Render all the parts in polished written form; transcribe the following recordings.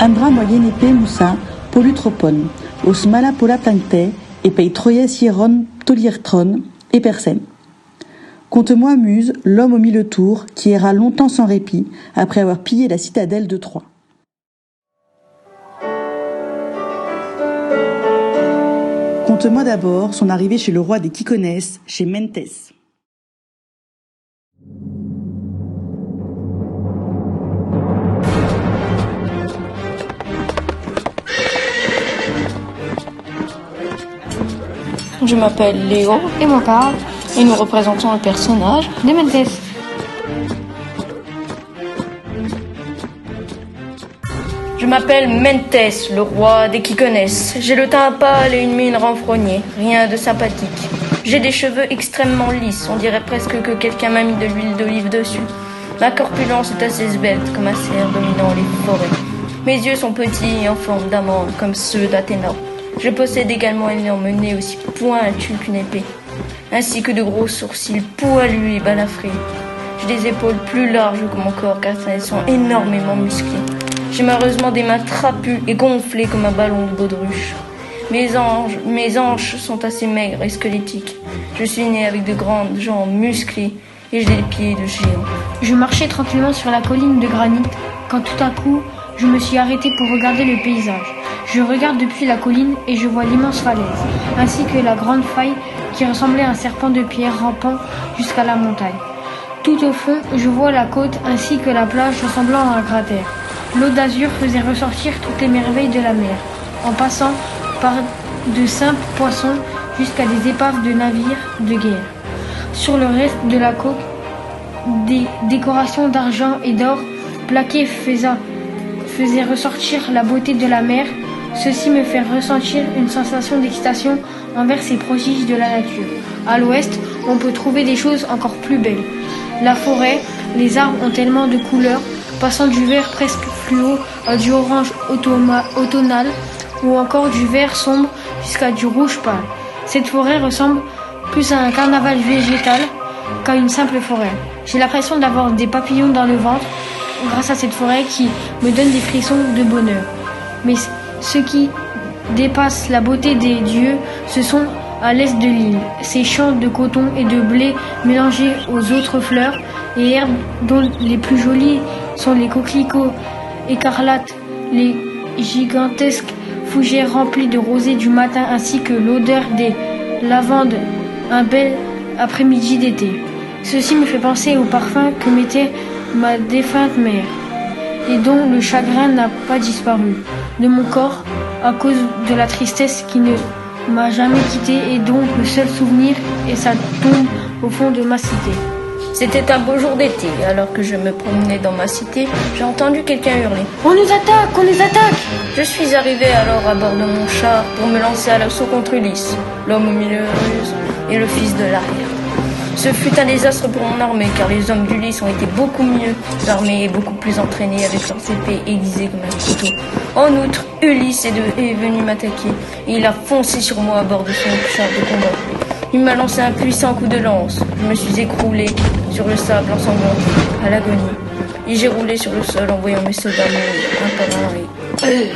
Andra moienepe musa polutropon, os mala pola plancte, et pei troyes hieron toliertron, et persen. Conte-moi, Muse, l'homme au mille tours, qui erra longtemps sans répit, après avoir pillé la citadelle de Troie. Conte-moi d'abord son arrivée chez le roi des Kykonès, chez Mentès. Je m'appelle Léo. Et moi Carl. Et nous représentons le personnage de Mentès. Je m'appelle Mentès, le roi des Kykonès. J'ai le teint pâle et une mine renfrognée, rien de sympathique. J'ai des cheveux extrêmement lisses, on dirait presque que quelqu'un m'a mis de l'huile d'olive dessus. Ma corpulence est assez svelte, comme un cerf dominant les forêts. Mes yeux sont petits et en forme d'amande, comme ceux d'Athéna. Je possède également un énorme nez aussi pointu qu'une épée, ainsi que de gros sourcils poilus et balafrés. J'ai des épaules plus larges que mon corps car elles sont énormément musclées. J'ai malheureusement des mains trapues et gonflées comme un ballon de baudruche. Mes hanches sont assez maigres et squelettiques. Je suis né avec de grandes jambes musclées et j'ai des pieds de géant. Je marchais tranquillement sur la colline de granit quand tout à coup, je me suis arrêté pour regarder le paysage. Je regarde depuis la colline et je vois l'immense falaise, ainsi que la grande faille qui ressemblait à un serpent de pierre rampant jusqu'à la montagne. Tout au fond, je vois la côte ainsi que la plage ressemblant à un cratère. L'eau d'azur faisait ressortir toutes les merveilles de la mer, en passant par de simples poissons jusqu'à des épaves de navires de guerre. Sur le reste de la côte, des décorations d'argent et d'or plaquées faisaient ressortir la beauté de la mer. Ceci me fait ressentir une sensation d'excitation envers ces prodiges de la nature. À l'ouest, on peut trouver des choses encore plus belles. La forêt, les arbres ont tellement de couleurs, passant du vert presque fluo à du orange automnal ou encore du vert sombre jusqu'à du rouge pâle. Cette forêt ressemble plus à un carnaval végétal qu'à une simple forêt. J'ai l'impression d'avoir des papillons dans le ventre grâce à cette forêt qui me donne des frissons de bonheur. Mais ce qui dépasse la beauté des dieux, ce sont à l'est de l'île, ces champs de coton et de blé mélangés aux autres fleurs et herbes dont les plus jolies sont les coquelicots écarlates, les gigantesques fougères remplies de rosée du matin ainsi que l'odeur des lavandes un bel après-midi d'été. Ceci me fait penser au parfum que mettait ma défunte mère et dont le chagrin n'a pas disparu de mon corps à cause de la tristesse qui ne m'a jamais quitté et dont le seul souvenir est sa tombe au fond de ma cité. C'était un beau jour d'été, alors que je me promenais dans ma cité, j'ai entendu quelqu'un hurler. On nous attaque, on nous attaque! Je suis arrivé alors à bord de mon char pour me lancer à l'assaut contre Ulysse, l'homme au milieu russe et le fils de l'arrière. Ce fut un désastre pour mon armée, car les hommes d'Ulysse ont été beaucoup mieux armés et beaucoup plus entraînés avec leurs épées aiguisées comme un couteau. En outre, Ulysse est venu m'attaquer et il a foncé sur moi à bord de son char de combat. Il m'a lancé un puissant coup de lance. Je me suis écroulé sur le sable ensanglanté, à l'agonie. Et j'ai roulé sur le sol en voyant mes soldats mourir un par un et...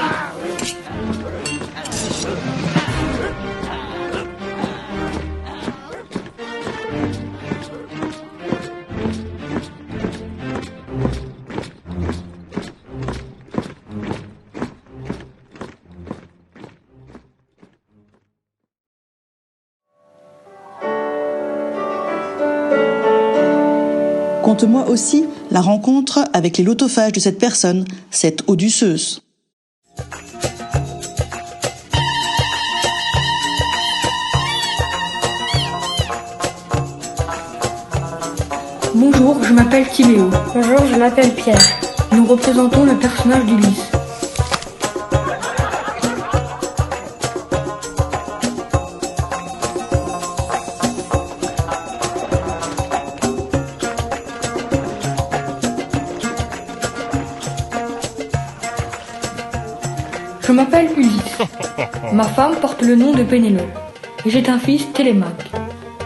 Conte-moi aussi la rencontre avec les lotophages de cette personne, cette Odysseuse. Bonjour, je m'appelle Timéo. Bonjour, je m'appelle Pierre. Nous représentons le personnage d'Ulysse. Je m'appelle Ulysse. Ma femme porte le nom de Pénélope. Et j'ai un fils, Télémaque.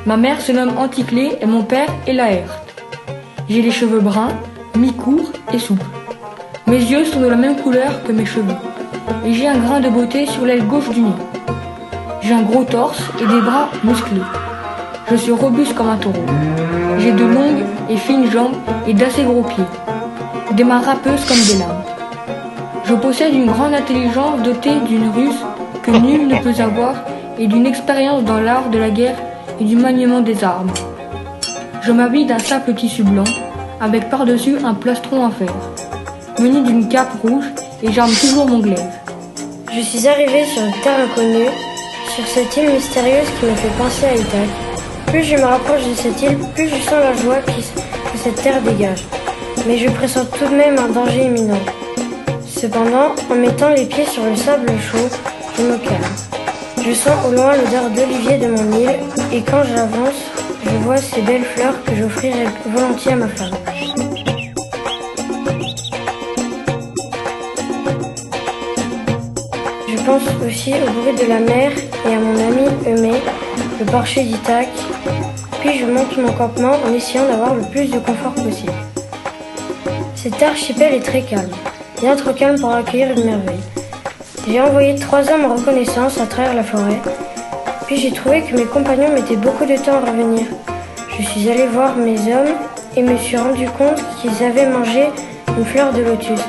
Ma mère se nomme Anticlée et mon père est Laërte. J'ai les cheveux bruns, mi-courts et souples. Mes yeux sont de la même couleur que mes cheveux. Et j'ai un grain de beauté sur l'aile gauche du nez. J'ai un gros torse et des bras musclés. Je suis robuste comme un taureau. J'ai de longues et fines jambes et d'assez gros pieds. Des mains râpeuses comme des lames. Je possède une grande intelligence dotée d'une ruse que nul ne peut avoir et d'une expérience dans l'art de la guerre et du maniement des armes. Je m'habille d'un simple tissu blanc, avec par-dessus un plastron en fer, muni d'une cape rouge et j'arme toujours mon glaive. Je suis arrivée sur une terre inconnue, sur cette île mystérieuse qui me fait penser à Ithaque. Plus je me rapproche de cette île, plus je sens la joie que cette terre dégage. Mais je pressens tout de même un danger imminent. Cependant, en mettant les pieds sur le sable chaud, je me calme. Je sens au loin l'odeur d'olivier de mon île, et quand j'avance, je vois ces belles fleurs que j'offrirai volontiers à ma femme. Je pense aussi au bruit de la mer et à mon ami Eumée, le porcher d'Ithaque, puis je monte mon campement en essayant d'avoir le plus de confort possible. Cet archipel est très calme, bien trop calme pour accueillir une merveille. J'ai envoyé 3 hommes en reconnaissance à travers la forêt, puis j'ai trouvé que mes compagnons mettaient beaucoup de temps à revenir. Je suis allée voir mes hommes et me suis rendu compte qu'ils avaient mangé une fleur de lotus.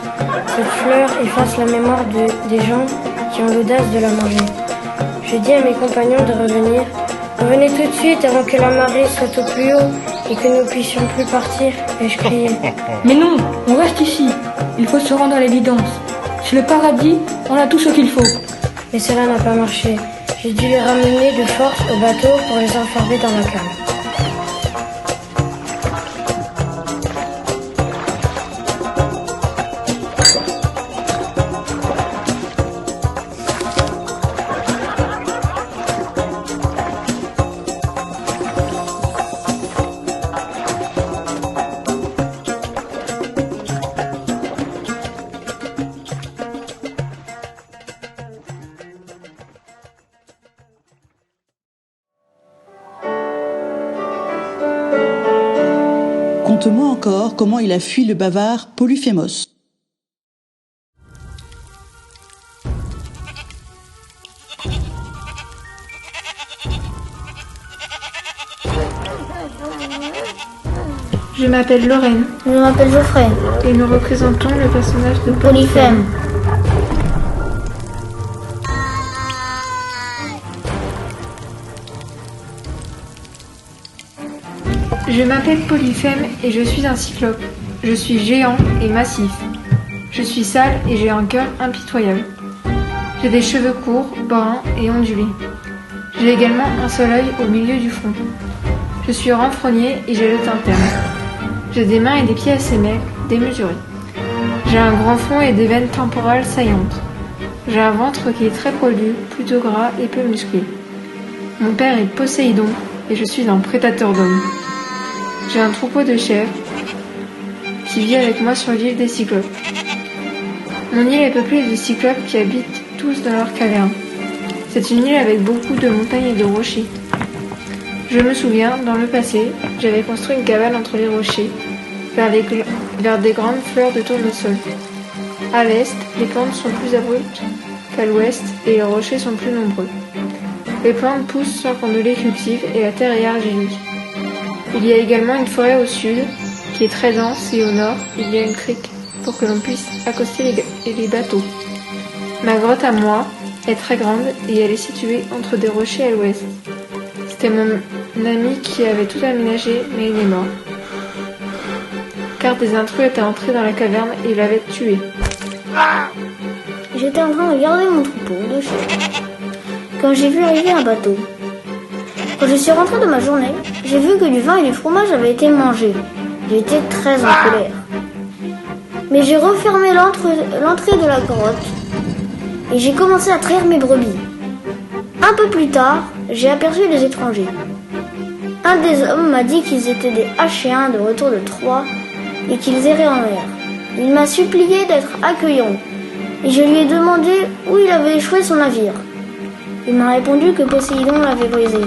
Cette fleur efface la mémoire des gens qui ont l'audace de la manger. Je dis à mes compagnons de revenir. Revenez tout de suite avant que la marée soit au plus haut et que nous puissions plus partir, ai-je crié. Mais non, on reste ici. Il faut se rendre à l'évidence. C'est le paradis, on a tout ce qu'il faut. Mais cela n'a pas marché. J'ai dû les ramener de force au bateau pour les enfermer dans la cale. Conte-moi encore comment il a fui le bavard Polyphémos. Je m'appelle Lorraine. Je m'appelle Geoffrey. Et nous représentons le personnage de Polyphème. Je m'appelle Polyphème et je suis un cyclope. Je suis géant et massif. Je suis sale et j'ai un cœur impitoyable. J'ai des cheveux courts, bruns et ondulés. J'ai également un seul œil au milieu du front. Je suis renfrogné et j'ai le teint terne. J'ai des mains et des pieds assez maigres, démesurés. J'ai un grand front et des veines temporales saillantes. J'ai un ventre qui est très poilu, plutôt gras et peu musclé. Mon père est Poséidon et je suis un prédateur d'hommes. J'ai un troupeau de chèvres qui vit avec moi sur l'île des Cyclopes. Mon île est peuplée de cyclopes qui habitent tous dans leur caverne. C'est une île avec beaucoup de montagnes et de rochers. Je me souviens, dans le passé, j'avais construit une cabane entre les rochers, vers des grandes fleurs de tournesol. À l'est, les plantes sont plus abruptes qu'à l'ouest et les rochers sont plus nombreux. Les plantes poussent sans qu'on ne les cultive et la terre est argileuse. Il y a également une forêt au sud, qui est très dense, et au nord, il y a une crique, pour que l'on puisse accoster les bateaux. Ma grotte à moi est très grande, et elle est située entre des rochers à l'ouest. C'était mon ami qui avait tout aménagé, mais il est mort. Car des intrus étaient entrés dans la caverne et l'avaient tué. J'étais en train de garder mon troupeau de chèvres quand j'ai vu arriver un bateau. Quand je suis rentrée de ma journée, j'ai vu que du vin et du fromage avaient été mangés. J'ai été très en colère. Mais j'ai refermé l'entrée de la grotte et j'ai commencé à traire mes brebis. Un peu plus tard, j'ai aperçu des étrangers. Un des hommes m'a dit qu'ils étaient des Achéens de retour de Troie et qu'ils erraient en mer. Il m'a supplié d'être accueillant et je lui ai demandé où il avait échoué son navire. Il m'a répondu que Poséidon l'avait brisé,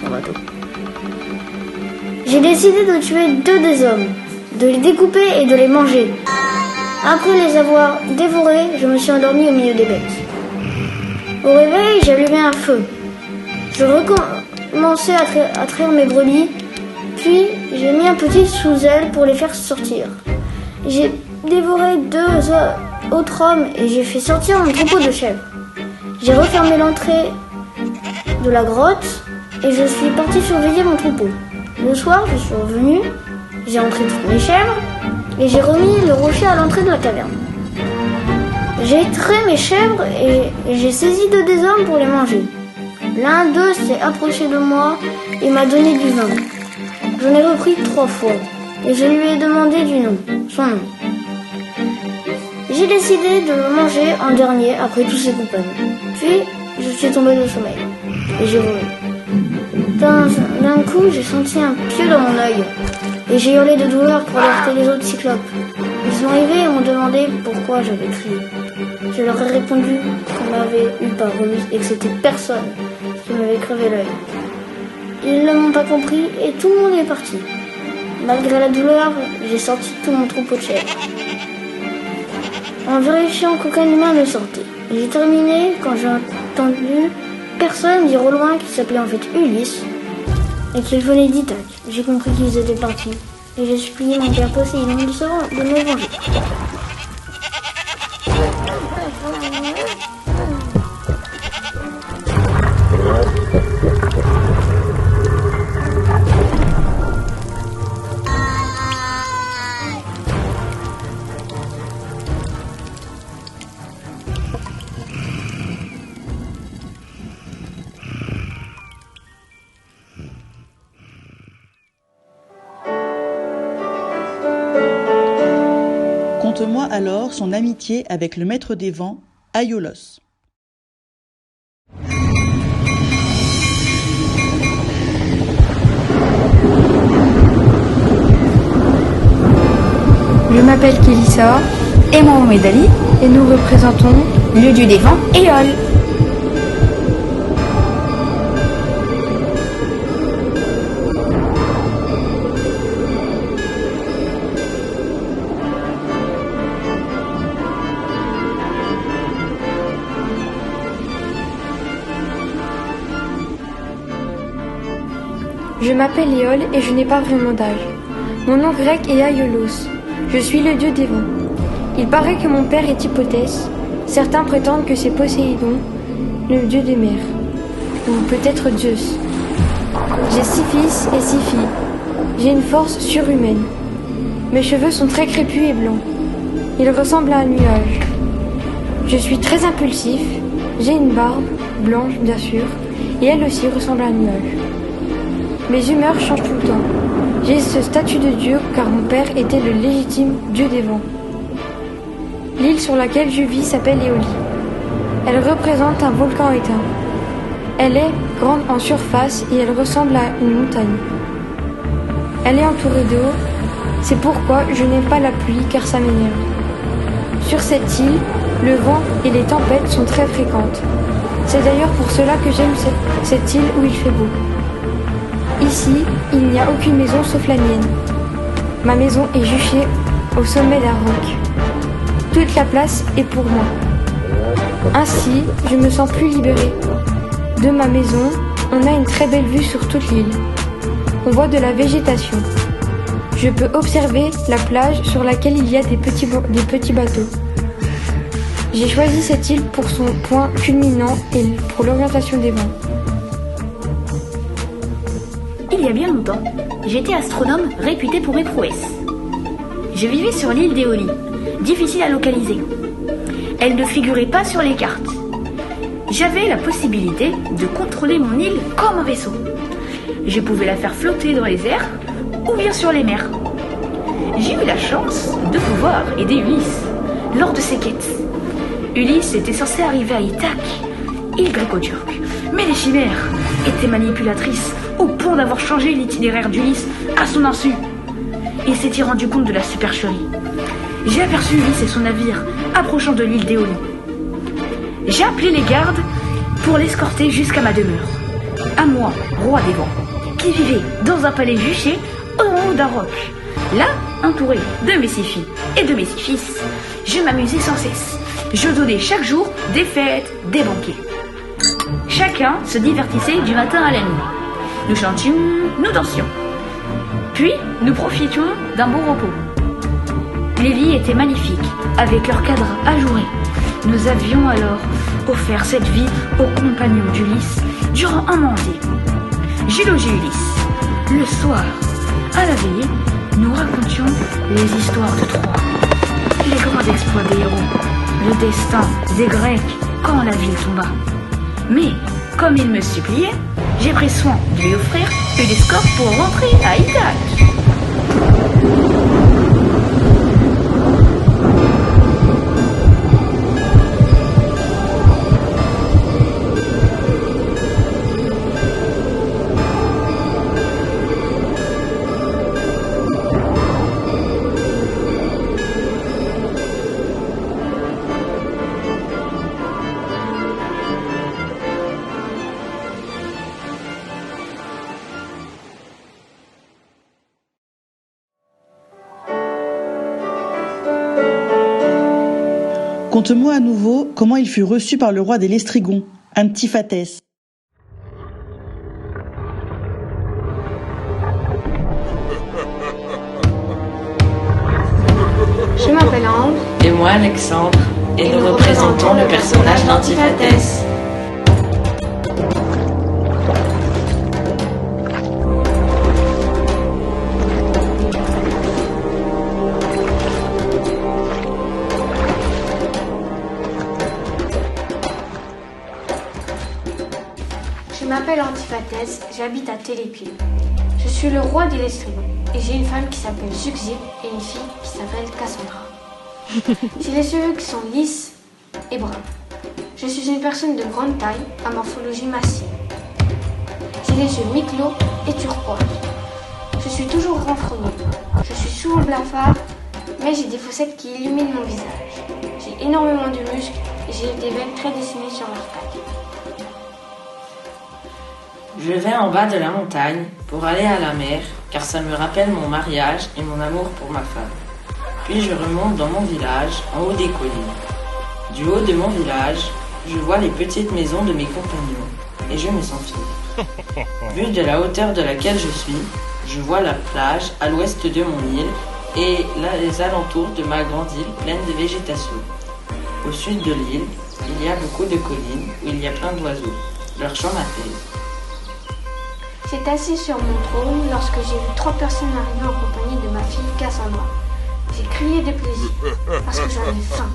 son bateau. J'ai décidé de tuer 2 des hommes, de les découper et de les manger. Après les avoir dévorés, je me suis endormie au milieu des bêtes. Au réveil, j'allumais un feu. Je recommençais à traire mes brebis, puis j'ai mis un petit sous elles pour les faire sortir. J'ai dévoré 2 autres hommes et j'ai fait sortir mon troupeau de chèvres. J'ai refermé l'entrée de la grotte et je suis partie surveiller mon troupeau. Le soir, je suis revenue, j'ai entré toutes mes chèvres et j'ai remis le rocher à l'entrée de la caverne. J'ai trait mes chèvres et j'ai saisi 2 des hommes pour les manger. L'un d'eux s'est approché de moi et m'a donné du vin. J'en ai repris 3 fois et je lui ai demandé son nom. J'ai décidé de le manger en dernier après tous ses compagnons. Puis, je suis tombée de sommeil et j'ai volé. D'un coup, j'ai senti un pieu dans mon œil et j'ai hurlé de douleur pour alerter les autres cyclopes. Ils sont arrivés et m'ont demandé pourquoi j'avais crié. Je leur ai répondu qu'on m'avait eu par ruse et que c'était personne qui m'avait crevé l'œil. Ils ne m'ont pas compris et tout le monde est parti. Malgré la douleur, j'ai sorti tout mon troupeau de chèvres. En vérifiant qu'aucun humain ne sortait. J'ai terminé quand j'ai entendu personne dire au loin qu'il s'appelait en fait Ulysse et qu'il venait d'Ithaque. J'ai compris qu'ils étaient partis et j'ai supplié mon père Poséidon de me venger. Conte-moi alors son amitié avec le maître des vents, Aiolos. Je m'appelle Kélissa. Et mon nom est Dali. Et nous représentons le dieu des vents, Éole. Je m'appelle Éole et je n'ai pas vraiment d'âge. Mon nom grec est Aiolos. Je suis le dieu des vents. Il paraît que mon père est Hippotès. Certains prétendent que c'est Poséidon, le dieu des mers. Ou peut-être Zeus. J'ai 6 fils et 6 filles. J'ai une force surhumaine. Mes cheveux sont très crépus et blancs. Ils ressemblent à un nuage. Je suis très impulsif. J'ai une barbe, blanche bien sûr, et elle aussi ressemble à un nuage. Mes humeurs changent tout le temps. J'ai ce statut de dieu car mon père était le légitime dieu des vents. L'île sur laquelle je vis s'appelle Éolie. Elle représente un volcan éteint. Elle est grande en surface et elle ressemble à une montagne. Elle est entourée d'eau. C'est pourquoi je n'aime pas la pluie car ça m'énerve. Sur cette île, le vent et les tempêtes sont très fréquentes. C'est d'ailleurs pour cela que j'aime cette île où il fait beau. Ici, il n'y a aucune maison sauf la mienne. Ma maison est juchée au sommet d'un roc. Toute la place est pour moi. Ainsi, je me sens plus libérée. De ma maison, on a une très belle vue sur toute l'île. On voit de la végétation. Je peux observer la plage sur laquelle il y a des petits bateaux. J'ai choisi cette île pour son point culminant et pour l'orientation des vents. Il y a bien longtemps, j'étais astronome réputé pour mes prouesses. Je vivais sur l'île d'Éolie, difficile à localiser. Elle ne figurait pas sur les cartes. J'avais la possibilité de contrôler mon île comme un vaisseau. Je pouvais la faire flotter dans les airs ou bien sur les mers. J'ai eu la chance de pouvoir aider Ulysse lors de ses quêtes. Ulysse était censé arriver à Ithaque, île gréco-turque, mais les chimères étaient manipulatrices au point d'avoir changé l'itinéraire d'Ulysse à son insu. Il s'était rendu compte de la supercherie. J'ai aperçu Ulysse et son navire approchant de l'île d'Éolie. J'ai appelé les gardes pour l'escorter jusqu'à ma demeure. À moi, roi des vents, qui vivait dans un palais juché au haut d'un roc. Là, entouré de mes 6 filles et de mes 6 fils, Je m'amusais sans cesse. Je donnais chaque jour des fêtes, des banquets. Chacun se divertissait du matin à la nuit. Nous chantions, nous dansions. Puis, nous profitions d'un bon repos. Les lits étaient magnifiques, avec leurs cadres ajourés. Nous avions alors offert cette vie aux compagnons d'Ulysse durant un an entier. J'ai logé Ulysse. Le soir, à la veillée, nous racontions les histoires de Troie, les grands exploits des héros, le destin des Grecs quand la ville tomba. Mais, comme il me suppliait, j'ai pris soin de lui offrir une escorte pour rentrer à Ithaque. Conte-moi à nouveau comment il fut reçu par le roi des Lestrygons, Antiphatès. Je m'appelle Ambre. Et moi Alexandre, et nous représentons le personnage d'Antiphatès. Je m'appelle Antiphatès, j'habite à Télépile. Je suis le roi des Lestrygons et j'ai une femme qui s'appelle Zeuxide et une fille qui s'appelle Cassandra. J'ai les cheveux qui sont lisses et bruns. Je suis une personne de grande taille à morphologie massive. J'ai les yeux mi-clos et turquoise. Je suis toujours renfrognée. Je suis souvent blafard, mais j'ai des fossettes qui illuminent mon visage. J'ai énormément de muscles et j'ai des veines très dessinées sur l'arcade. Je vais en bas de la montagne pour aller à la mer, car ça me rappelle mon mariage et mon amour pour ma femme. Puis je remonte dans mon village, en haut des collines. Du haut de mon village, je vois les petites maisons de mes compagnons, et je me sens fier. Vu de la hauteur de laquelle je suis, je vois la plage à l'ouest de mon île et les alentours de ma grande île pleine de végétation. Au sud de l'île, il y a beaucoup de collines où il y a plein d'oiseaux. Leur chant m'apaise. J'étais assis sur mon trône lorsque j'ai vu 3 personnes arriver en compagnie de ma fille Cassandra. J'ai crié de plaisir parce que j'en ai faim.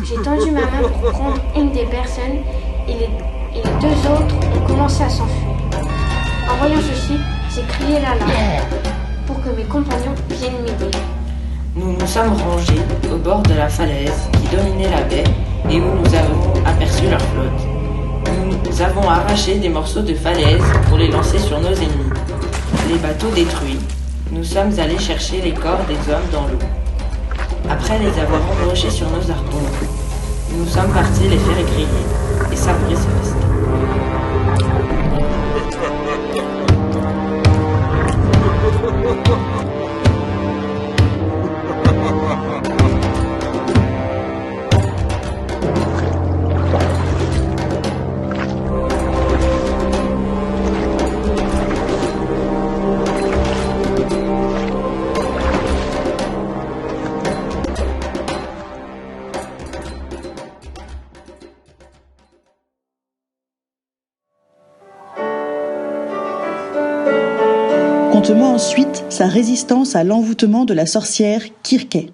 J'ai tendu ma main pour prendre une des personnes et les 2 autres ont commencé à s'enfuir. En voyant ceci, j'ai crié la larme pour que mes compagnons viennent m'aider. Nous nous sommes rangés au bord de la falaise qui dominait la baie et où nous avons aperçu leur flotte. Nous avons arraché des morceaux de falaise pour les lancer sur nos ennemis. Les bateaux détruits, nous sommes allés chercher les corps des hommes dans l'eau. Après les avoir embrochés sur nos harpons, nous sommes partis les faire griller et savourer ce festin. Conte-moi ensuite sa résistance à l'envoûtement de la sorcière Kirké.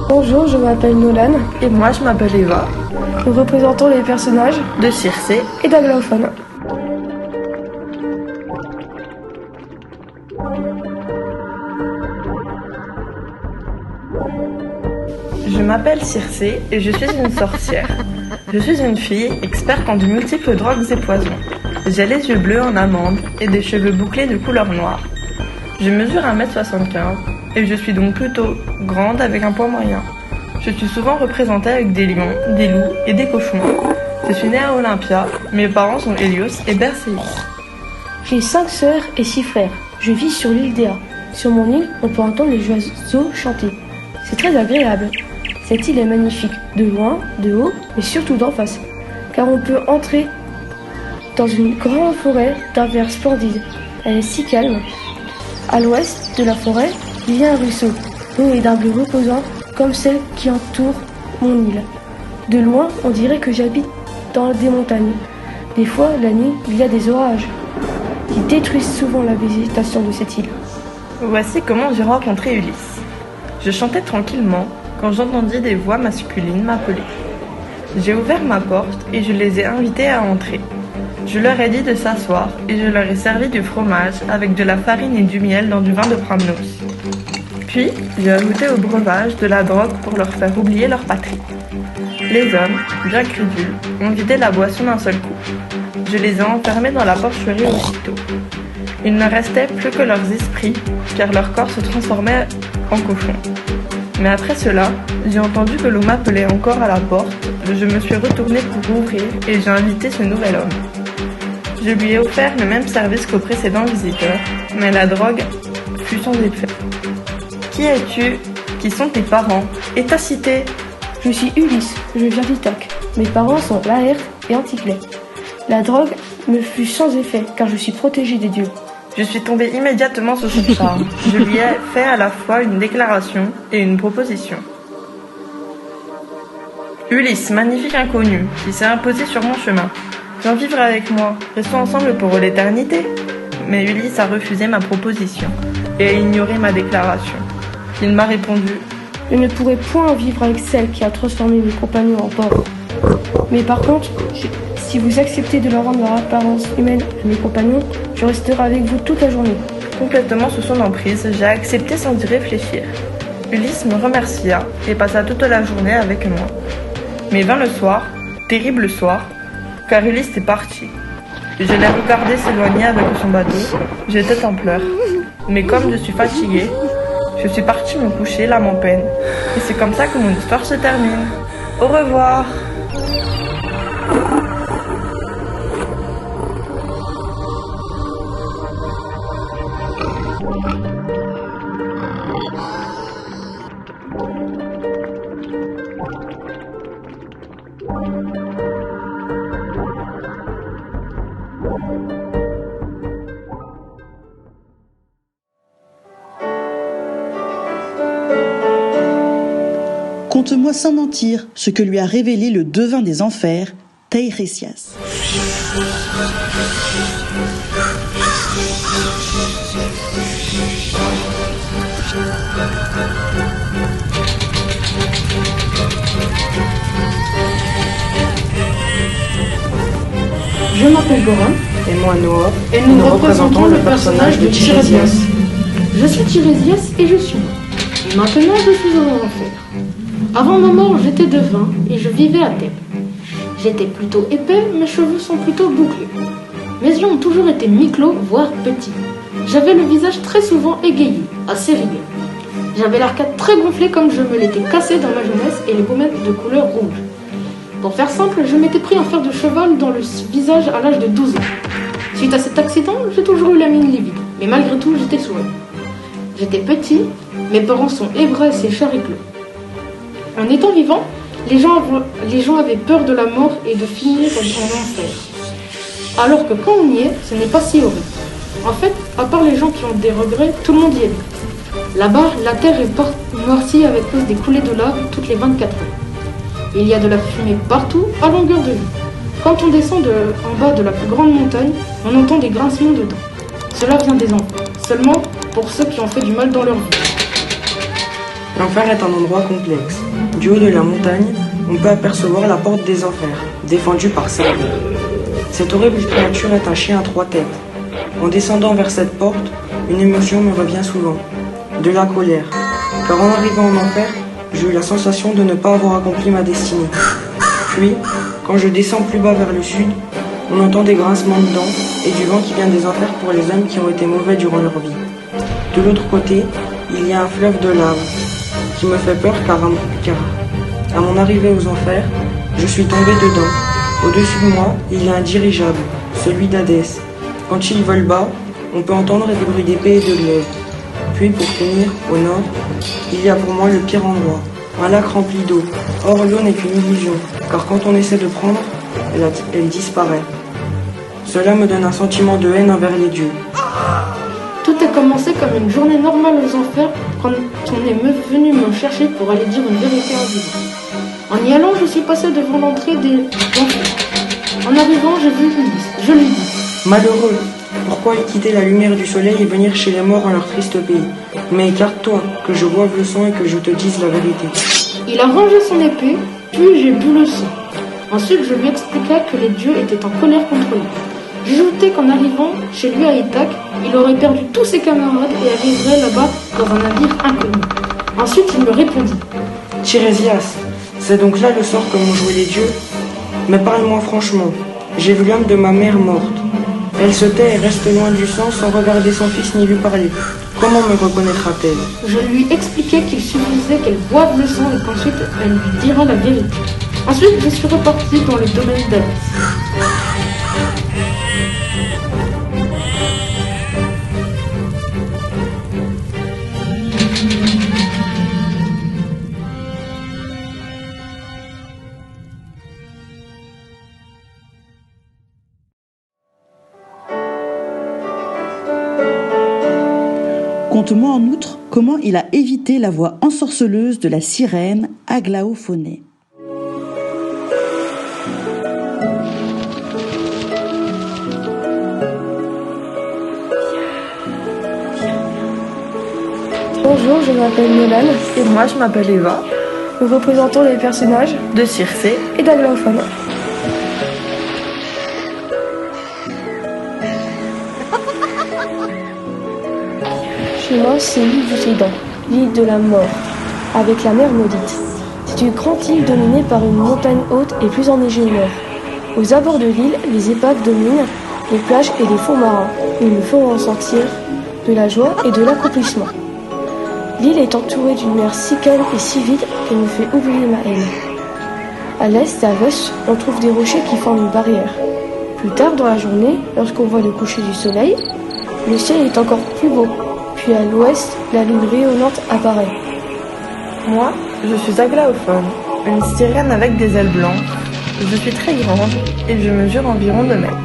Bonjour, je m'appelle Nolan. Et moi, je m'appelle Eva. Nous représentons les personnages de Circé et d'Aglaophone. Je m'appelle Circé et je suis une sorcière. Je suis une fille experte en de multiples drogues et poisons. J'ai les yeux bleus en amande et des cheveux bouclés de couleur noire. Je mesure 1,75 m et je suis donc plutôt grande avec un poids moyen. Je suis souvent représentée avec des lions, des loups et des cochons. Je suis née à Olympia. Mes parents sont Hélios et Bercéus. J'ai 5 sœurs et 6 frères. Je vis sur l'île d'Éa. Sur mon île, on peut entendre les oiseaux chanter. C'est très agréable. Cette île est magnifique, de loin, de haut, mais surtout d'en face. Car on peut entrer dans une grande forêt d'arbres splendides. Elle est si calme. À l'ouest de la forêt, il y a un ruisseau, d'eau et d'arbres reposants, comme celle qui entoure mon île. De loin, on dirait que j'habite dans des montagnes. Des fois, la nuit, il y a des orages qui détruisent souvent la végétation de cette île. Voici comment j'ai rencontré Ulysse. Je chantais tranquillement quand j'entendis des voix masculines m'appeler. J'ai ouvert ma porte et je les ai invités à entrer. Je leur ai dit de s'asseoir et je leur ai servi du fromage avec de la farine et du miel dans du vin de Pramnos. Puis, j'ai ajouté au breuvage de la drogue pour leur faire oublier leur patrie. Les hommes, bien crédules, ont vidé la boisson d'un seul coup. Je les ai enfermés dans la porcherie aussitôt. Il ne restait plus que leurs esprits, car leur corps se transformait en cochon. Mais après cela, j'ai entendu que l'on m'appelait encore à la porte. Je me suis retournée pour ouvrir et j'ai invité ce nouvel homme. Je lui ai offert le même service qu'au précédent visiteur, mais la drogue fut sans effet. Qui es-tu? Qui sont tes parents? Et ta cité? Je suis Ulysse, je viens d'Ithaque. Mes parents sont Laerte et Anticlée. La drogue me fut sans effet, car je suis protégée des dieux. Je suis tombée immédiatement sous son charme. Je lui ai fait à la fois une déclaration et une proposition. Ulysse, magnifique inconnu, qui s'est imposé sur mon chemin. Viens vivre avec moi, restons ensemble pour l'éternité. Mais Ulysse a refusé ma proposition et a ignoré ma déclaration. Il m'a répondu: Je ne pourrai point vivre avec celle qui a transformé mes compagnons en porcs. Mais par contre, si vous acceptez de leur rendre leur apparence humaine à mes compagnons, je resterai avec vous toute la journée. Complètement sous son emprise, j'ai accepté sans y réfléchir. Ulysse me remercia et passa toute la journée avec moi. Mais vint le soir, terrible soir, car Ulysse est parti. Je l'ai regardé s'éloigner avec son bateau. J'étais en pleurs. Mais comme je suis fatiguée, je suis partie me coucher, l'âme en peine. Et c'est comme ça que mon histoire se termine. Au revoir. Conte-moi sans mentir ce que lui a révélé le devin des enfers, Teiresias. Je m'appelle Goran. Et moi Noah. Et nous représentons le personnage de Tirésias. Je suis Tirésias et je suis mort. Maintenant je suis en enfer. Avant ma mort, j'étais devin et je vivais à Thèbes. J'étais plutôt épais, mes cheveux sont plutôt bouclés. Mes yeux ont toujours été mi-clos, voire petits. J'avais le visage très souvent égayé, assez rigueux. J'avais l'arcade très gonflée comme je me l'étais cassé dans ma jeunesse et les pommettes de couleur rouge. Pour faire simple, je m'étais pris un fer de cheval dans le visage à l'âge de 12 ans. Suite à cet accident, j'ai toujours eu la mine livide, mais malgré tout, j'étais sourd. J'étais petit, mes parents sont hébreux et charicleux. En étant vivant, les gens avaient peur de la mort et de finir en enfer. Alors que quand on y est, ce n'est pas si horrible. En fait, à part les gens qui ont des regrets, tout le monde y est bien. Là-bas, la terre est noircie avec cause des coulées de lave toutes les 24 heures. Il y a de la fumée partout, à longueur de vue. Quand on descend en bas de la plus grande montagne, on entend des grincements de dents. Cela vient des enfants, seulement pour ceux qui ont fait du mal dans leur vie. L'enfer est un endroit complexe. Du haut de la montagne, on peut apercevoir la porte des enfers, défendue par Satan. Cette horrible créature est un chien à 3 têtes. En descendant vers cette porte, une émotion me revient souvent, de la colère. Car en arrivant en enfer, j'ai eu la sensation de ne pas avoir accompli ma destinée. Puis, quand je descends plus bas vers le sud, on entend des grincements de dents et du vent qui vient des enfers pour les hommes qui ont été mauvais durant leur vie. De l'autre côté, il y a un fleuve de lave qui me fait peur car À mon arrivée aux enfers, je suis tombé dedans. Au-dessus de moi, il y a un dirigeable, celui d'Hadès. Quand il vole bas, on peut entendre des bruits d'épée et de glaive. Puis, pour finir, au nord, il y a pour moi le pire endroit, un lac rempli d'eau. Or, l'eau n'est qu'une illusion, car quand on essaie de prendre, elle disparaît. Cela me donne un sentiment de haine envers les dieux. Tout a commencé comme une journée normale aux enfers quand on est venu me chercher pour aller dire une vérité invisible. En y allant, je suis passé devant l'entrée des enfers. En arrivant, j'ai vu Ulysse. Je lui dis: Malheureux, pourquoi quitter la lumière du soleil et venir chez les morts en leur triste pays? Mais écarte-toi, que je boive le sang et que je te dise la vérité. Il a rangé son épée, puis j'ai bu le sang. Ensuite, je lui expliquai que les dieux étaient en colère contre lui. J'ajoutais qu'en arrivant chez lui à Ithaque, il aurait perdu tous ses camarades et arriverait là-bas dans un navire inconnu. Ensuite, il me répondit: Tirésias, c'est donc là le sort que m'ont joué les dieux? Mais parle-moi franchement, j'ai vu l'âme de ma mère morte. Elle se tait et reste loin du sang sans regarder son fils ni lui parler. Comment me reconnaîtra-t-elle? Je lui expliquai qu'il suffisait qu'elle boive le sang et qu'ensuite elle lui dira la vérité. Ensuite, je suis reparti dans le domaine d'Hadès. Conte-moi en outre comment il a évité la voix ensorceleuse de la sirène Aglaophonée. Bonjour, je m'appelle Nolan. Et moi, je m'appelle Eva. Nous représentons les personnages de Circé et d'Aglaophone. Chez moi, c'est l'île du Trident, l'île de la mort, avec la mer maudite. C'est une grande île dominée par une montagne haute et plus enneigée au nord. Aux abords de l'île, les épaves dominent les plages et les fonds marins. Ils me font ressentir de la joie et de l'accomplissement. L'île est entourée d'une mer si calme et si vide qu'elle me fait oublier ma haine. À l'est et à l'ouest, on trouve des rochers qui forment une barrière. Plus tard dans la journée, lorsqu'on voit le coucher du soleil, le ciel est encore plus beau. Puis à l'ouest, la lune rayonnante apparaît. Moi, je suis Aglaophone, une sirène avec des ailes blanches. Je suis très grande et je mesure environ 2 mètres.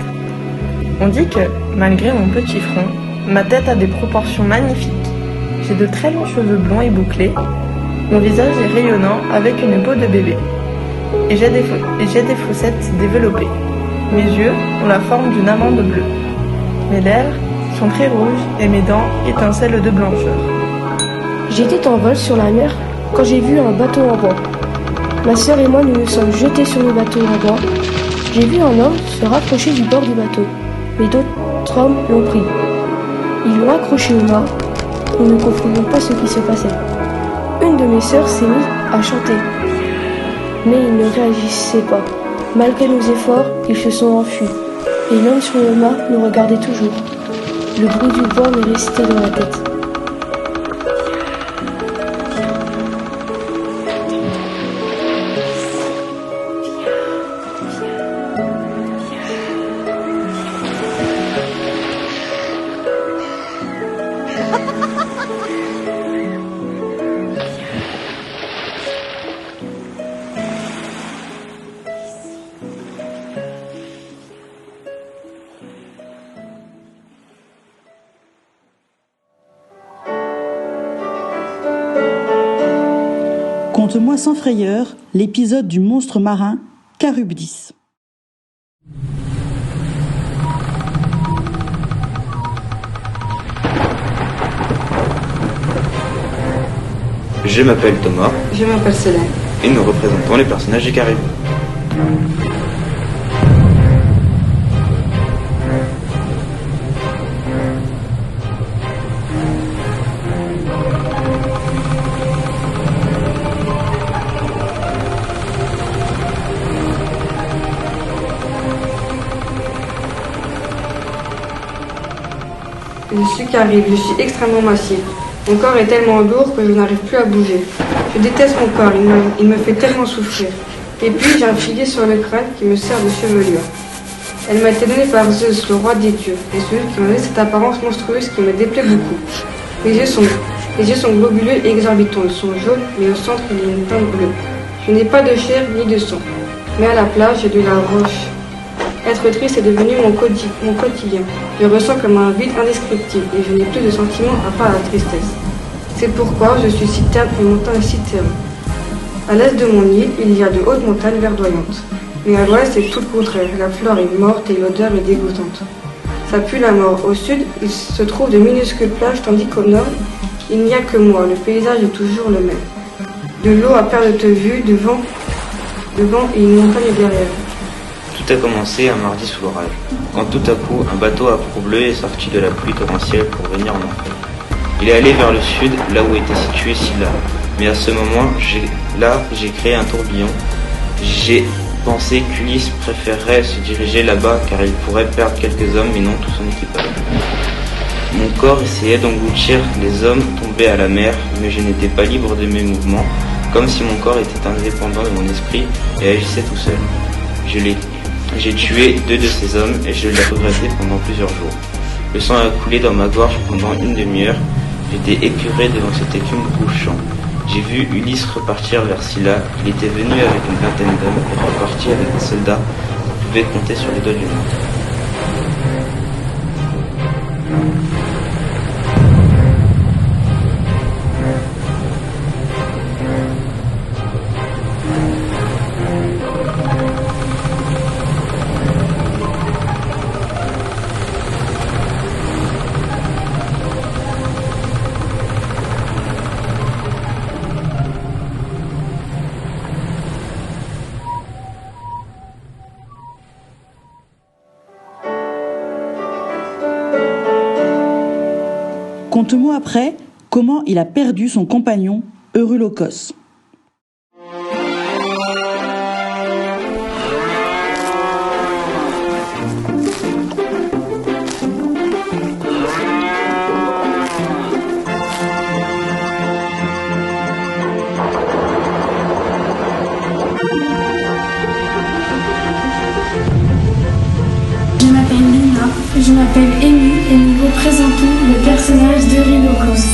On dit que, malgré mon petit front, ma tête a des proportions magnifiques. J'ai de très longs cheveux blonds et bouclés. Mon visage est rayonnant avec une peau de bébé. Et j'ai des fossettes développées. Mes yeux ont la forme d'une amande bleue. Mes lèvres sont très rouges et mes dents étincellent de blancheur. J'étais en vol sur la mer quand j'ai vu un bateau en bois. Ma sœur et moi nous nous sommes jetés sur le bateau en bois. J'ai vu un homme se rapprocher du bord du bateau, mais d'autres hommes l'ont pris. Ils l'ont accroché au mât. Nous ne comprenions pas ce qui se passait. Une de mes sœurs s'est mise à chanter, mais ils ne réagissaient pas. Malgré nos efforts, ils se sont enfuis, et l'homme sur le mât nous regardait toujours. Le bruit du vent m'est resté dans la tête. Conte-moi sans frayeur l'épisode du monstre marin Charybdis. Je m'appelle Thomas. Je m'appelle Célène. Et nous représentons les personnages du Caraïbes. Je suis Caribe, je suis extrêmement massif. Mon corps est tellement lourd que je n'arrive plus à bouger. Je déteste mon corps, il me fait tellement souffrir. Et puis j'ai un filet sur le crâne qui me sert de chevelure. Elle m'a été donnée par Zeus, le roi des dieux, et celui qui m'a donné cette apparence monstrueuse qui me déplaît beaucoup. Les yeux sont globuleux et exorbitants, ils sont jaunes, mais au centre il y a une teinte bleue. Je n'ai pas de chair ni de sang, mais à la place j'ai de la roche. Être triste est devenu mon quotidien. Je ressens comme un vide indescriptible et je n'ai plus de sentiments à part la tristesse. C'est pourquoi je suis si terne et mon temps est si terrible. À l'est de mon île, il y a de hautes montagnes verdoyantes. Mais à l'ouest, c'est tout le contraire. La flore est morte et l'odeur est dégoûtante. Ça pue la mort. Au sud, il se trouve de minuscules plages, tandis qu'au nord, il n'y a que moi. Le paysage est toujours le même. De l'eau à perte de vue, devant et une montagne derrière. Tout a commencé un mardi sous l'orage, quand tout à coup, un bateau à proue bleue est sorti de la pluie torrentielle pour venir en enfer. Il est allé vers le sud, là où était situé Scylla. Mais à ce moment, j'ai créé un tourbillon. J'ai pensé qu'Ulysse préférerait se diriger là-bas, car il pourrait perdre quelques hommes, mais non tout son équipage. Mon corps essayait d'engloutir les hommes tombés à la mer, mais je n'étais pas libre de mes mouvements, comme si mon corps était indépendant de mon esprit et agissait tout seul. J'ai tué 2 de ces hommes et je l'ai regretté pendant plusieurs jours. Le sang a coulé dans ma gorge pendant une demi-heure. J'étais écœuré devant cette écume couchant. J'ai vu Ulysse repartir vers Scylla. Il était venu avec une vingtaine d'hommes et reparti avec des soldats. Je pouvais compter sur les doigts d'une main. Conte-moi après comment il a perdu son compagnon Eurylochos. Je m'appelle Amy et nous représentons le personnage d'Eurylochos.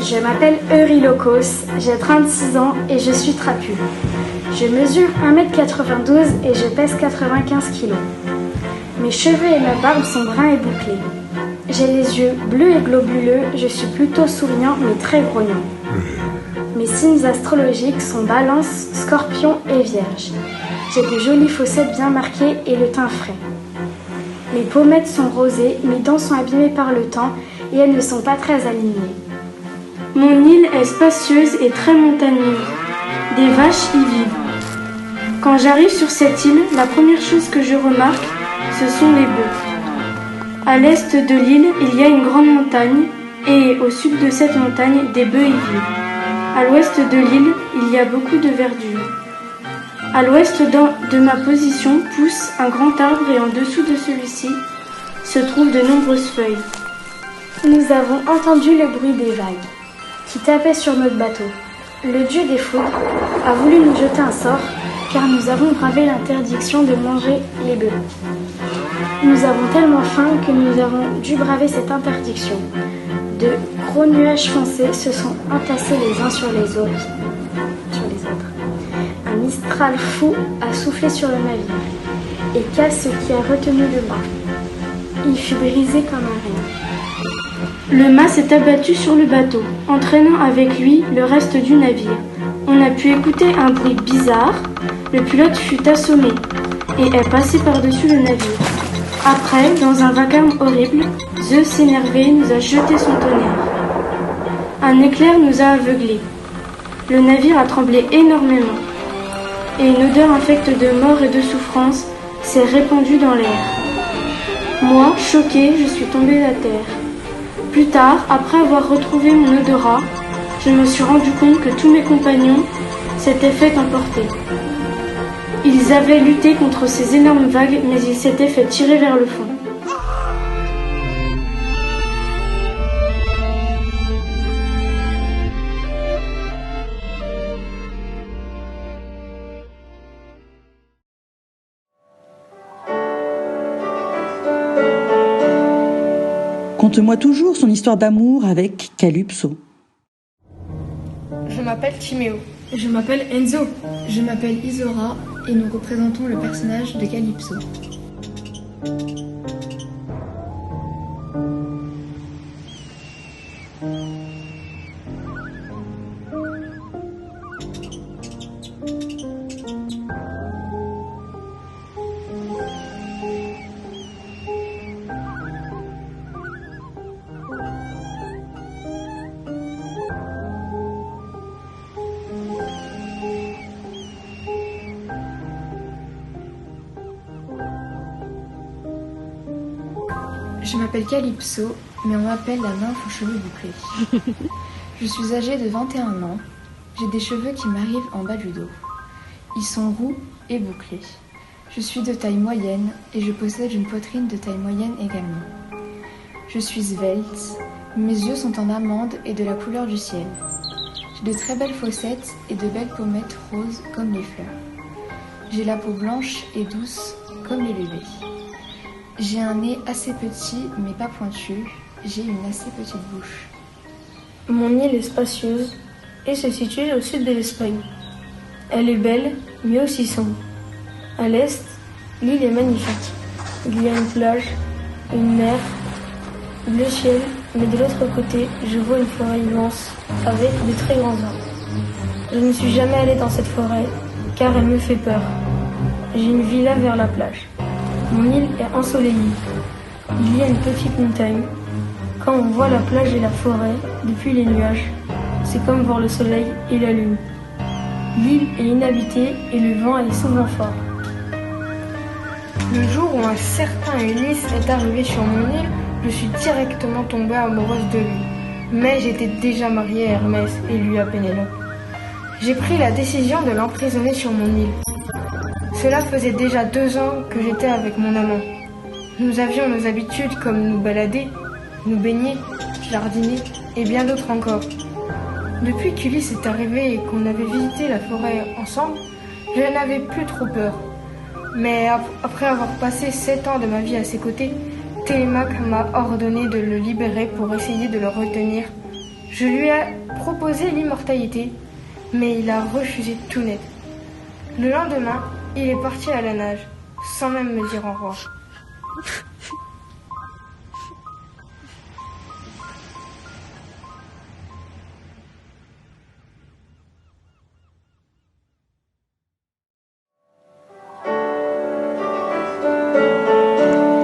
Je m'appelle Eurylochos, j'ai 36 ans et je suis trapu. Je mesure 1m92 et je pèse 95 kg. Mes cheveux et ma barbe sont bruns et bouclés. J'ai les yeux bleus et globuleux, je suis plutôt souriant mais très grognon. Mes signes astrologiques sont Balance, Scorpion et Vierge. J'ai de jolies fossettes bien marquées et le teint frais. Mes pommettes sont rosées, mes dents sont abîmées par le temps et elles ne sont pas très alignées. Mon île est spacieuse et très montagneuse. Des vaches y vivent. Quand j'arrive sur cette île, la première chose que je remarque, ce sont les bœufs. À l'est de l'île, il y a une grande montagne et au sud de cette montagne, des bœufs y vivent. À l'ouest de l'île, il y a beaucoup de verdure. À l'ouest de ma position pousse un grand arbre et en dessous de celui-ci se trouvent de nombreuses feuilles. Nous avons entendu le bruit des vagues qui tapaient sur notre bateau. Le dieu des foudres a voulu nous jeter un sort car nous avons bravé l'interdiction de manger les bœufs. Nous avons tellement faim que nous avons dû braver cette interdiction. De gros nuages foncés se sont entassés les uns sur les autres. Un mistral fou a soufflé sur le navire et casse ce qui a retenu le mât. Il fut brisé comme un rien. Le mât s'est abattu sur le bateau, entraînant avec lui le reste du navire. On a pu écouter un bruit bizarre. Le pilote fut assommé et est passé par-dessus le navire. Après, dans un vacarme horrible, Zeus énervé nous a jeté son tonnerre. Un éclair nous a aveuglés. Le navire a tremblé énormément. Et une odeur infecte de mort et de souffrance s'est répandue dans l'air. Moi, choqué, je suis tombé à terre. Plus tard, après avoir retrouvé mon odorat, je me suis rendu compte que tous mes compagnons s'étaient fait emporter. Ils avaient lutté contre ces énormes vagues, mais ils s'étaient fait tirer vers le fond. Conte-moi toujours son histoire d'amour avec Calypso. Je m'appelle Timéo. Je m'appelle Enzo. Je m'appelle Isora et nous représentons le personnage de Calypso. Je m'appelle Calypso, mais on m'appelle la nymphe aux cheveux bouclés. Je suis âgée de 21 ans. J'ai des cheveux qui m'arrivent en bas du dos. Ils sont roux et bouclés. Je suis de taille moyenne et je possède une poitrine de taille moyenne également. Je suis svelte, mes yeux sont en amande et de la couleur du ciel. J'ai de très belles fossettes et de belles pommettes roses comme les fleurs. J'ai la peau blanche et douce comme les bébés. J'ai un nez assez petit mais pas pointu. J'ai une assez petite bouche. Mon île est spacieuse et se situe au sud de l'Espagne. Elle est belle mais aussi sombre. À l'est, l'île est magnifique. Il y a une plage, une mer, le ciel, mais de l'autre côté, je vois une forêt immense avec de très grands arbres. Je ne suis jamais allée dans cette forêt car elle me fait peur. J'ai une villa vers la plage. Mon île est ensoleillée. Il y a une petite montagne. Quand on voit la plage et la forêt depuis les nuages, c'est comme voir le soleil et la lune. L'île est inhabitée et le vent est souvent fort. Le jour où un certain Ulysse est arrivé sur mon île, je suis directement tombée amoureuse de lui. Mais j'étais déjà mariée à Hermès et lui à Pénélope. J'ai pris la décision de l'emprisonner sur mon île. Cela faisait déjà 2 ans que j'étais avec mon amant. Nous avions nos habitudes comme nous balader, nous baigner, jardiner et bien d'autres encore. Depuis qu'Ulysse est arrivé et qu'on avait visité la forêt ensemble, je n'avais plus trop peur. Mais après avoir passé 7 ans de ma vie à ses côtés, Télémaque m'a ordonné de le libérer pour essayer de le retenir. Je lui ai proposé l'immortalité, mais il a refusé tout net. Le lendemain, il est parti à la nage, sans même me dire au revoir.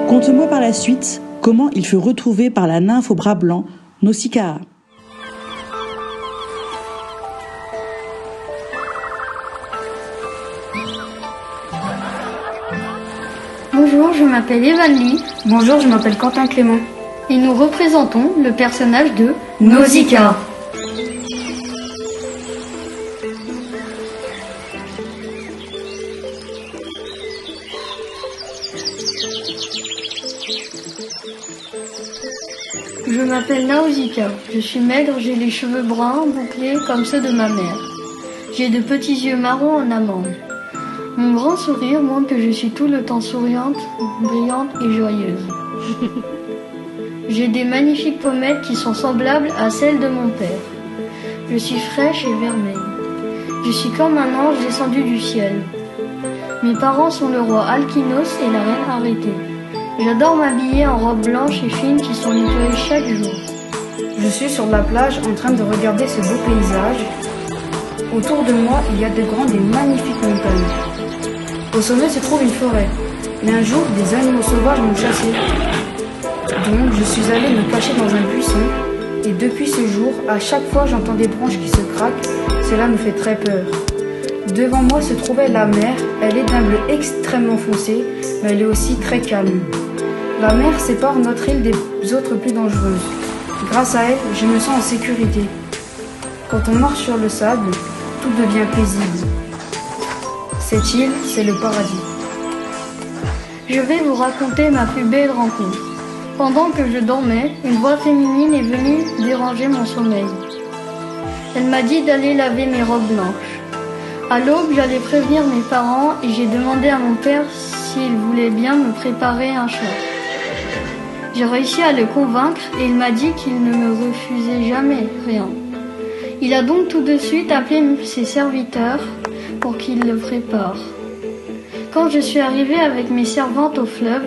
Conte-moi par la suite comment il fut retrouvé par la nymphe aux bras blancs, Nausicaa. Bonjour, je m'appelle Evan Lee. Bonjour, je m'appelle Quentin Clément. Et nous représentons le personnage de Nausicaa. Je m'appelle Nausicaa. Je suis maigre, j'ai les cheveux bruns bouclés comme ceux de ma mère. J'ai de petits yeux marrons en amande. Mon grand sourire montre que je suis tout le temps souriante, brillante et joyeuse. J'ai des magnifiques pommettes qui sont semblables à celles de mon père. Je suis fraîche et vermeille. Je suis comme un ange descendu du ciel. Mes parents sont le roi Alkinos et la reine Arrêtée. J'adore m'habiller en robes blanches et fines qui sont nettoyées chaque jour. Je suis sur la plage en train de regarder ce beau paysage. Autour de moi, il y a de grandes et magnifiques montagnes. Au sommet se trouve une forêt. Mais un jour, des animaux sauvages m'ont chassé. Donc, je suis allée me cacher dans un buisson. Et depuis ce jour, à chaque fois j'entends des branches qui se craquent. Cela me fait très peur. Devant moi se trouvait la mer. Elle est d'un bleu extrêmement foncé, mais elle est aussi très calme. La mer sépare notre île des autres plus dangereuses. Grâce à elle, je me sens en sécurité. Quand on marche sur le sable, tout devient paisible. Cette île, c'est le paradis. Je vais vous raconter ma plus belle rencontre. Pendant que je dormais, une voix féminine est venue déranger mon sommeil. Elle m'a dit d'aller laver mes robes blanches. À l'aube, j'allais prévenir mes parents et j'ai demandé à mon père s'il voulait bien me préparer un chat. J'ai réussi à le convaincre et il m'a dit qu'il ne me refusait jamais rien. Il a donc tout de suite appelé ses serviteurs pour qu'ils le préparent. Quand je suis arrivée avec mes servantes au fleuve,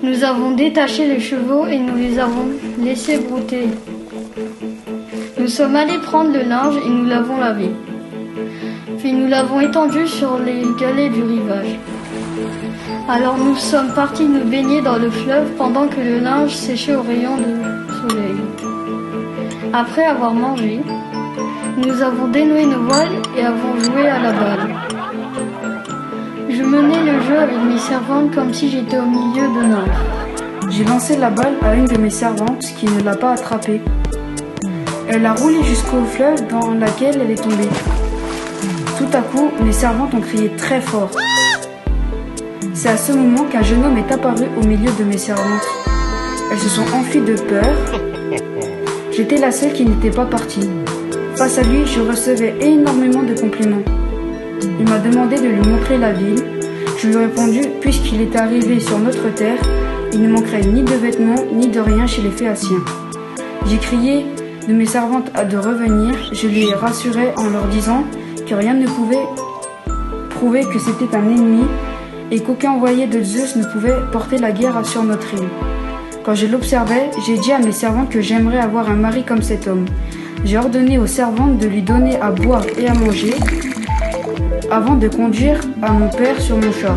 nous avons détaché les chevaux et nous les avons laissés brouter. Nous sommes allés prendre le linge et nous l'avons lavé. Puis nous l'avons étendu sur les galets du rivage. Alors nous sommes partis nous baigner dans le fleuve pendant que le linge séchait aux rayons du soleil. Après avoir mangé, nous avons dénoué nos voiles et avons joué à la balle. Je menais le jeu avec mes servantes comme si j'étais au milieu de nymphes. J'ai lancé la balle à une de mes servantes qui ne l'a pas attrapée. Elle a roulé jusqu'au fleuve dans lequel elle est tombée. Tout à coup, mes servantes ont crié très fort. C'est à ce moment qu'un jeune homme est apparu au milieu de mes servantes. Elles se sont enfuies de peur. J'étais la seule qui n'était pas partie. Face à lui, je recevais énormément de compliments. Il m'a demandé de lui montrer la ville. Je lui ai répondu, puisqu'il était arrivé sur notre terre, il ne manquerait ni de vêtements, ni de rien chez les Phéaciens. J'ai crié de mes servantes de revenir. Je les rassurais en leur disant que rien ne pouvait prouver que c'était un ennemi et qu'aucun envoyé de Zeus ne pouvait porter la guerre sur notre île. Quand je l'observais, j'ai dit à mes servantes que j'aimerais avoir un mari comme cet homme. J'ai ordonné aux servantes de lui donner à boire et à manger avant de conduire à mon père sur mon char.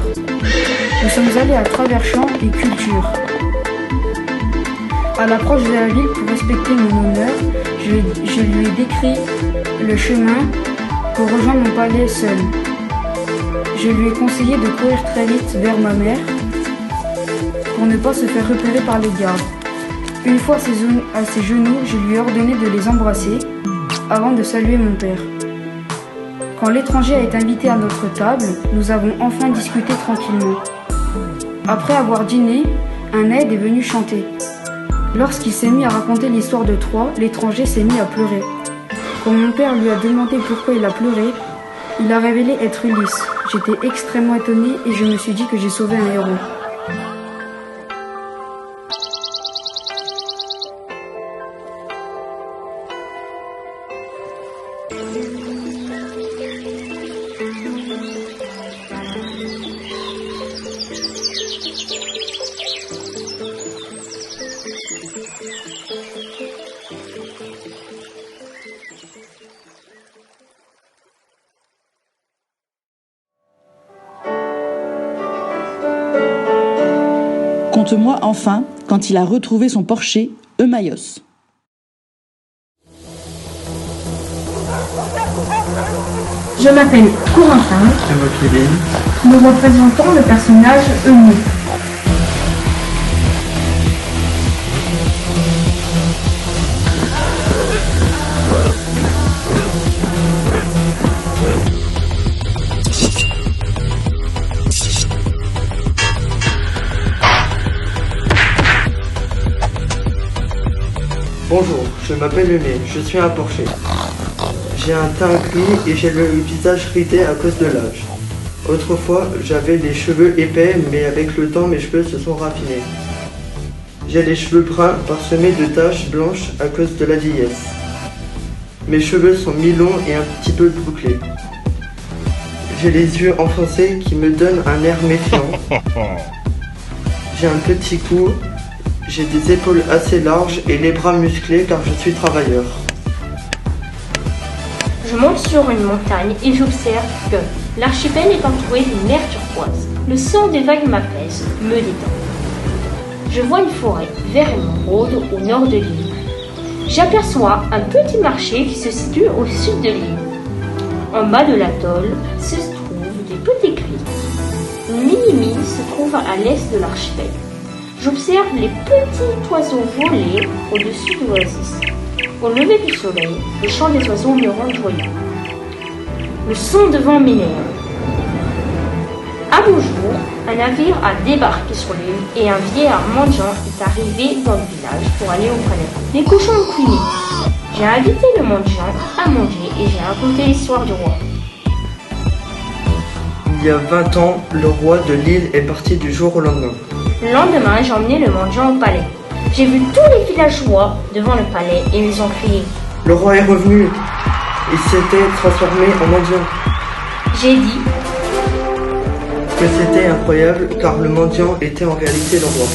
Nous sommes allés à travers champs et cultures. À l'approche de la ville, pour respecter mon honneur, je lui ai décrit le chemin pour rejoindre mon palais seul. Je lui ai conseillé de courir très vite vers ma mère pour ne pas se faire repérer par les gardes. Une fois à ses genoux, je lui ai ordonné de les embrasser avant de saluer mon père. Quand l'étranger a été invité à notre table, nous avons enfin discuté tranquillement. Après avoir dîné, un aide est venu chanter. Lorsqu'il s'est mis à raconter l'histoire de Troie, l'étranger s'est mis à pleurer. Quand mon père lui a demandé pourquoi il a pleuré, il a révélé être Ulysse. J'étais extrêmement étonnée et je me suis dit que j'ai sauvé un héros. Conte-moi enfin quand il a retrouvé son porcher, Eumaïos. Je m'appelle Corentin. Nous représentons le personnage Eunuque. Bonjour, je m'appelle Aimé, je suis un porcher. J'ai un teint gris et j'ai le visage ridé à cause de l'âge. Autrefois, j'avais les cheveux épais, mais avec le temps, mes cheveux se sont raffinés. J'ai les cheveux bruns parsemés de taches blanches à cause de la vieillesse. Mes cheveux sont mi-longs et un petit peu bouclés. J'ai les yeux enfoncés qui me donnent un air méfiant. J'ai un petit cou. J'ai des épaules assez larges et les bras musclés car je suis travailleur. Je monte sur une montagne et j'observe que l'archipel est entouré d'une mer turquoise. Le son des vagues m'apaise, me détend. Je vois une forêt vert et émeraude au nord de l'île. J'aperçois un petit marché qui se situe au sud de l'île. En bas de l'atoll se trouvent des petits criques. Une mini-mine se trouve à l'est de l'archipel. J'observe les petits oiseaux voler au-dessus de l'oasis. Au lever du soleil, le chant des oiseaux me rend joyeux. Le son de vent m'énerve. beau jour, un navire a débarqué sur l'île et un vieillard mendiant est arrivé dans le village pour aller au palais. Les cochons ont couiné. J'ai invité le mendiant à manger et j'ai raconté l'histoire du roi. Il y a 20 ans, le roi de l'île est parti du jour au lendemain. Le lendemain, j'ai emmené le mendiant au palais. J'ai vu tous les villageois devant le palais et ils ont crié. Le roi est revenu. Il s'était transformé en mendiant. J'ai dit que c'était incroyable car le mendiant était en réalité le roi.